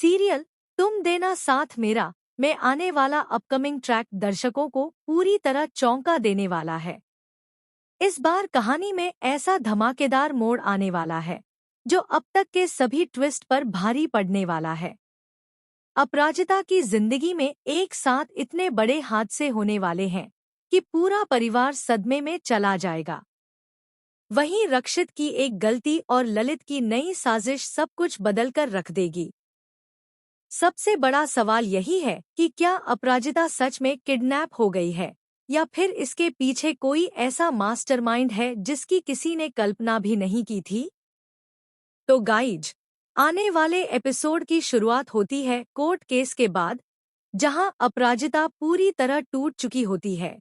Serial तुम देना साथ मेरा में आने वाला अपकमिंग ट्रैक दर्शकों को पूरी तरह चौंका देने वाला है। इस बार कहानी में ऐसा धमाकेदार मोड़ आने वाला है जो अब तक के सभी ट्विस्ट पर भारी पड़ने वाला है। अपराजिता की जिंदगी में एक साथ इतने बड़े हादसे होने वाले हैं कि पूरा परिवार सदमे में चला जाएगा। वहीं रक्षित की एक गलती और ललित की नई साजिश सब कुछ बदलकर रख देगी। सबसे बड़ा सवाल यही है कि क्या अपराजिता सच में किडनैप हो गई है या फिर इसके पीछे कोई ऐसा मास्टरमाइंड है जिसकी किसी ने कल्पना भी नहीं की थी। तो गाइज, आने वाले एपिसोड की शुरुआत होती है कोर्ट केस के बाद, जहां अपराजिता पूरी तरह टूट चुकी होती है।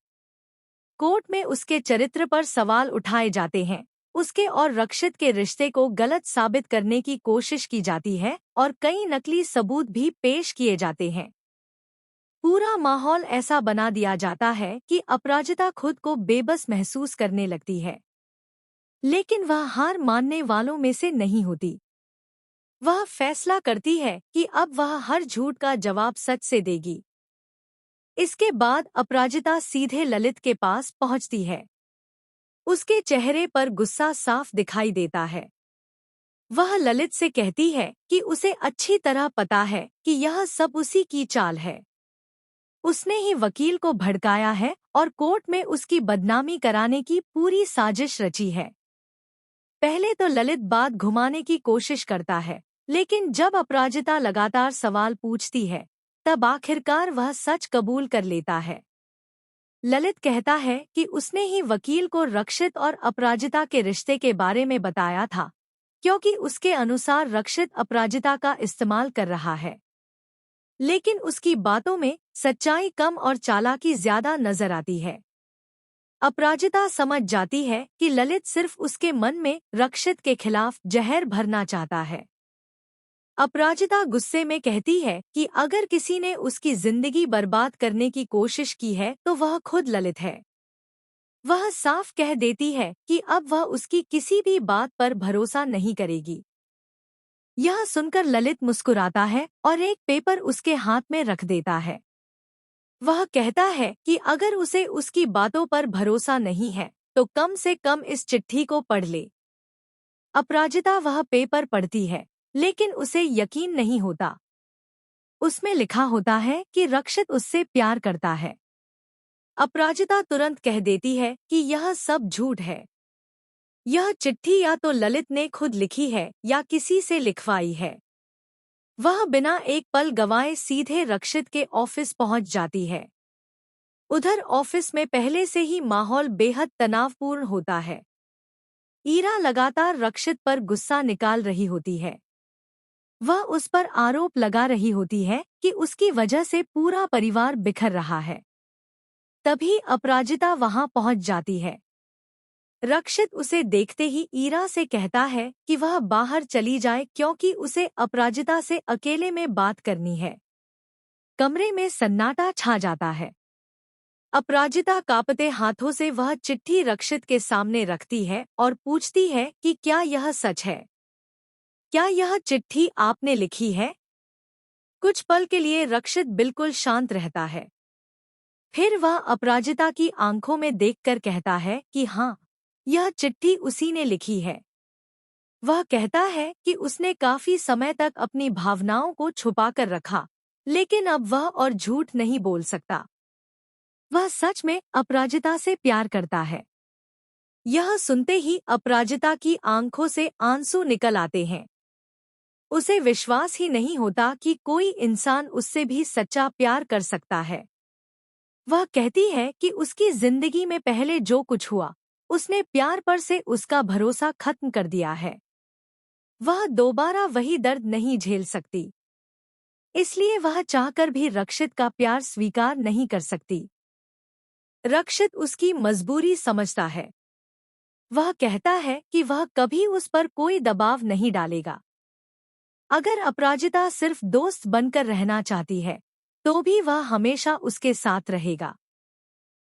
कोर्ट में उसके चरित्र पर सवाल उठाए जाते हैं, उसके और रक्षित के रिश्ते को गलत साबित करने की कोशिश की जाती है और कई नकली सबूत भी पेश किए जाते हैं। पूरा माहौल ऐसा बना दिया जाता है कि अपराजिता खुद को बेबस महसूस करने लगती है, लेकिन वह हार मानने वालों में से नहीं होती। वह फैसला करती है कि अब वह हर झूठ का जवाब सच से देगी। इसके बाद अपराजिता सीधे ललित के पास पहुंचती है। उसके चेहरे पर गुस्सा साफ दिखाई देता है। वह ललित से कहती है कि उसे अच्छी तरह पता है कि यह सब उसी की चाल है। उसने ही वकील को भड़काया है और कोर्ट में उसकी बदनामी कराने की पूरी साजिश रची है। पहले तो ललित बात घुमाने की कोशिश करता है, लेकिन जब अपराजिता लगातार सवाल पूछती है, तब आखिरकार वह सच कबूल कर लेता है। ललित कहता है कि उसने ही वकील को रक्षित और अपराजिता के रिश्ते के बारे में बताया था, क्योंकि उसके अनुसार रक्षित अपराजिता का इस्तेमाल कर रहा है। लेकिन उसकी बातों में सच्चाई कम और चालाकी ज्यादा नजर आती है। अपराजिता समझ जाती है कि ललित सिर्फ उसके मन में रक्षित के खिलाफ जहर भरना चाहता है। अपराजिता गुस्से में कहती है कि अगर किसी ने उसकी जिंदगी बर्बाद करने की कोशिश की है तो वह खुद ललित है। वह साफ कह देती है कि अब वह उसकी किसी भी बात पर भरोसा नहीं करेगी। यह सुनकर ललित मुस्कुराता है और एक पेपर उसके हाथ में रख देता है। वह कहता है कि अगर उसे उसकी बातों पर भरोसा नहीं है तो कम से कम इस चिट्ठी को पढ़ ले। अपराजिता वह पेपर पढ़ती है, लेकिन उसे यकीन नहीं होता। उसमें लिखा होता है कि रक्षित उससे प्यार करता है। अपराजिता तुरंत कह देती है कि यह सब झूठ है। यह चिट्ठी या तो ललित ने खुद लिखी है या किसी से लिखवाई है। वह बिना एक पल गंवाए सीधे रक्षित के ऑफिस पहुंच जाती है। उधर ऑफिस में पहले से ही माहौल बेहद तनावपूर्ण होता है। ईरा लगातार रक्षित पर गुस्सा निकाल रही होती है। वह उस पर आरोप लगा रही होती है कि उसकी वजह से पूरा परिवार बिखर रहा है। तभी अपराजिता वहां पहुंच जाती है। रक्षित उसे देखते ही ईरा से कहता है कि वह बाहर चली जाए क्योंकि उसे अपराजिता से अकेले में बात करनी है। कमरे में सन्नाटा छा जाता है। अपराजिता कांपते हाथों से वह चिट्ठी रक्षित के सामने रखती है और पूछती है कि क्या यह सच है? क्या यह चिट्ठी आपने लिखी है? कुछ पल के लिए रक्षित बिल्कुल शांत रहता है। फिर वह अपराजिता की आंखों में देखकर कहता है कि हाँ, यह चिट्ठी उसी ने लिखी है। वह कहता है कि उसने काफी समय तक अपनी भावनाओं को छुपाकर रखा, लेकिन अब वह और झूठ नहीं बोल सकता। वह सच में अपराजिता से प्यार करता है। यह सुनते ही अपराजिता की आंखों से आंसू निकल आते हैं। उसे विश्वास ही नहीं होता कि कोई इंसान उससे भी सच्चा प्यार कर सकता है। वह कहती है कि उसकी जिंदगी में पहले जो कुछ हुआ, उसने प्यार पर से उसका भरोसा खत्म कर दिया है। वह दोबारा वही दर्द नहीं झेल सकती, इसलिए वह चाहकर भी रक्षित का प्यार स्वीकार नहीं कर सकती। रक्षित उसकी मजबूरी समझता है। वह कहता है कि वह कभी उस पर कोई दबाव नहीं डालेगा। अगर अपराजिता सिर्फ दोस्त बनकर रहना चाहती है, तो भी वह हमेशा उसके साथ रहेगा।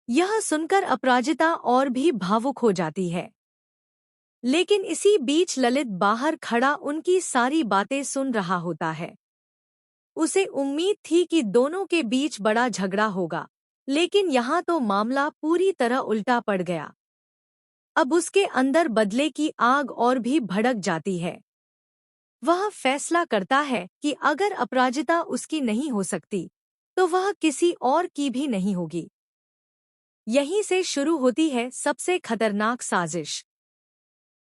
यह सुनकर अपराजिता और भी भावुक हो जाती है। लेकिन इसी बीच ललित बाहर खड़ा उनकी सारी बातें सुन रहा होता है। उसे उम्मीद थी कि दोनों के बीच बड़ा झगड़ा होगा, लेकिन यहाँ तो मामला पूरी तरह उल्टा पड़ गया। अब उसके अंदर बदले की आग और भी भड़क जाती है। वह फैसला करता है कि अगर अपराजिता उसकी नहीं हो सकती, तो वह किसी और की भी नहीं होगी। यहीं से शुरू होती है सबसे खतरनाक साजिश।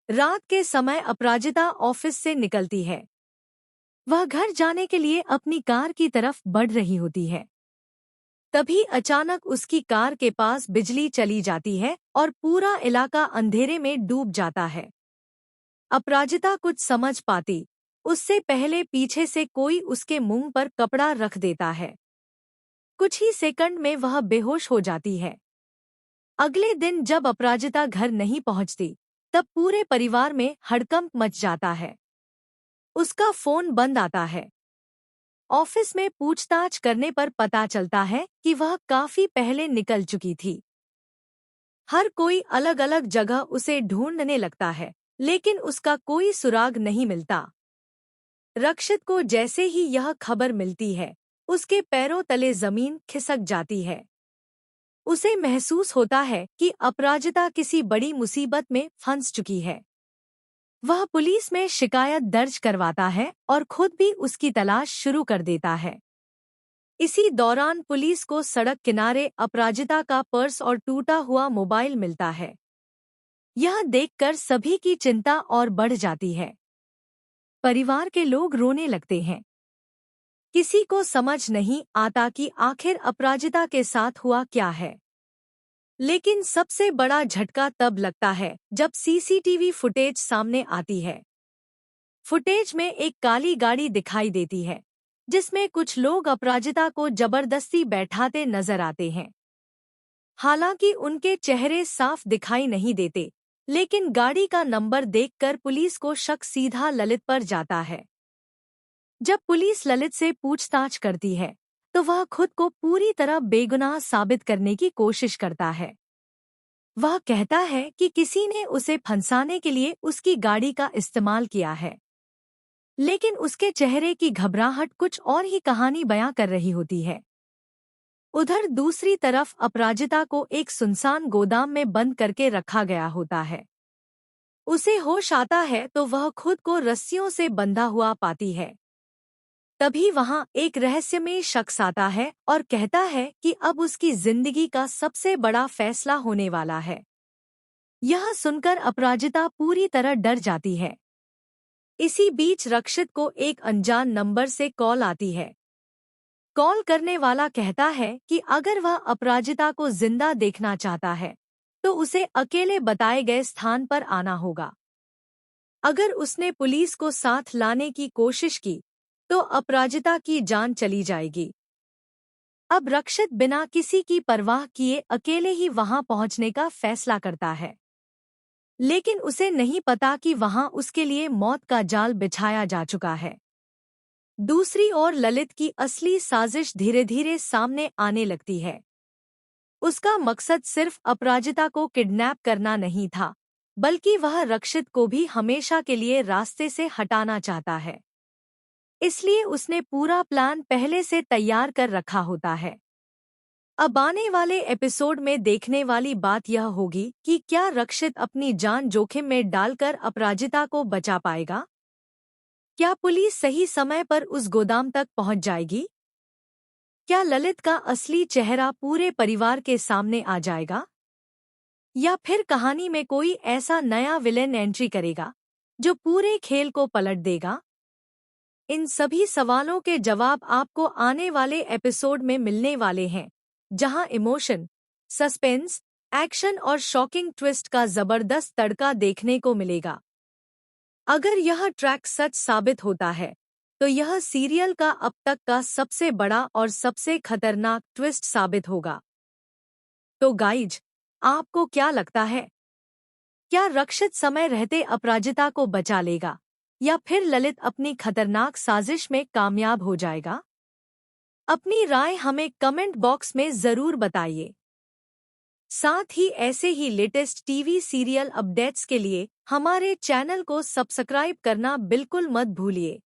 रात के समय अपराजिता ऑफिस से निकलती है। वह घर जाने के लिए अपनी कार की तरफ बढ़ रही होती है। तभी अचानक उसकी कार के पास बिजली चली जाती है और पूरा इलाका अंधेरे में डूब जाता है। अपराजिता कुछ समझ पाती उससे पहले पीछे से कोई उसके मुंह पर कपड़ा रख देता है। कुछ ही सेकंड में वह बेहोश हो जाती है। अगले दिन जब अपराजिता घर नहीं पहुंचती, तब पूरे परिवार में हड़कंप मच जाता है। उसका फोन बंद आता है। ऑफिस में पूछताछ करने पर पता चलता है कि वह काफी पहले निकल चुकी थी। हर कोई अलग अलग जगह उसे ढूंढने लगता है, लेकिन उसका कोई सुराग नहीं मिलता। रक्षित को जैसे ही यह खबर मिलती है, उसके पैरों तले जमीन खिसक जाती है। उसे महसूस होता है कि अपराजिता किसी बड़ी मुसीबत में फंस चुकी है। वह पुलिस में शिकायत दर्ज करवाता है और खुद भी उसकी तलाश शुरू कर देता है। इसी दौरान पुलिस को सड़क किनारे अपराजिता का पर्स और टूटा हुआ मोबाइल मिलता है। यह देखकर सभी की चिंता और बढ़ जाती है। परिवार के लोग रोने लगते हैं। किसी को समझ नहीं आता कि आखिर अपराजिता के साथ हुआ क्या है। लेकिन सबसे बड़ा झटका तब लगता है जब सीसीटीवी फुटेज सामने आती है। फुटेज में एक काली गाड़ी दिखाई देती है, जिसमें कुछ लोग अपराजिता को जबरदस्ती बैठाते नजर आते हैं। हालांकि उनके चेहरे साफ दिखाई नहीं देते, लेकिन गाड़ी का नंबर देखकर पुलिस को शक सीधा ललित पर जाता है। जब पुलिस ललित से पूछताछ करती है, तो वह खुद को पूरी तरह बेगुनाह साबित करने की कोशिश करता है। वह कहता है कि किसी ने उसे फंसाने के लिए उसकी गाड़ी का इस्तेमाल किया है। लेकिन उसके चेहरे की घबराहट कुछ और ही कहानी बयां कर रही होती है। उधर दूसरी तरफ अपराजिता को एक सुनसान गोदाम में बंद करके रखा गया होता है। उसे होश आता है तो वह खुद को रस्सियों से बंधा हुआ पाती है। तभी वहां एक रहस्यमय शख्स आता है और कहता है कि अब उसकी जिंदगी का सबसे बड़ा फैसला होने वाला है। यह सुनकर अपराजिता पूरी तरह डर जाती है। इसी बीच रक्षित को एक अनजान नंबर से कॉल आती है। कॉल करने वाला कहता है कि अगर वह अपराजिता को जिंदा देखना चाहता है, तो उसे अकेले बताए गए स्थान पर आना होगा। अगर उसने पुलिस को साथ लाने की कोशिश की, तो अपराजिता की जान चली जाएगी। अब रक्षित बिना किसी की परवाह किए अकेले ही वहां पहुंचने का फैसला करता है। लेकिन उसे नहीं पता कि वहां उसके लिए मौत का जाल बिछाया जा चुका है। दूसरी ओर ललित की असली साजिश धीरे धीरे सामने आने लगती है। उसका मकसद सिर्फ अपराजिता को किडनैप करना नहीं था, बल्कि वह रक्षित को भी हमेशा के लिए रास्ते से हटाना चाहता है। इसलिए उसने पूरा प्लान पहले से तैयार कर रखा होता है। अब आने वाले एपिसोड में देखने वाली बात यह होगी कि क्या रक्षित अपनी जान जोखिम में डालकर अपराजिता को बचा पाएगा? क्या पुलिस सही समय पर उस गोदाम तक पहुंच जाएगी? क्या ललित का असली चेहरा पूरे परिवार के सामने आ जाएगा? या फिर कहानी में कोई ऐसा नया विलेन एंट्री करेगा जो पूरे खेल को पलट देगा? इन सभी सवालों के जवाब आपको आने वाले एपिसोड में मिलने वाले हैं, जहां इमोशन, सस्पेंस, एक्शन और शॉकिंग ट्विस्ट का जबरदस्त तड़का देखने को मिलेगा। अगर यह ट्रैक सच साबित होता है, तो यह सीरियल का अब तक का सबसे बड़ा और सबसे खतरनाक ट्विस्ट साबित होगा। तो गाइज, आपको क्या लगता है? क्या रक्षित समय रहते अपराजिता को बचा लेगा, या फिर ललित अपनी खतरनाक साजिश में कामयाब हो जाएगा? अपनी राय हमें कमेंट बॉक्स में जरूर बताइए। साथ ही ऐसे ही लेटेस्ट टीवी सीरियल अपडेट्स के लिए हमारे चैनल को सब्सक्राइब करना बिल्कुल मत भूलिए।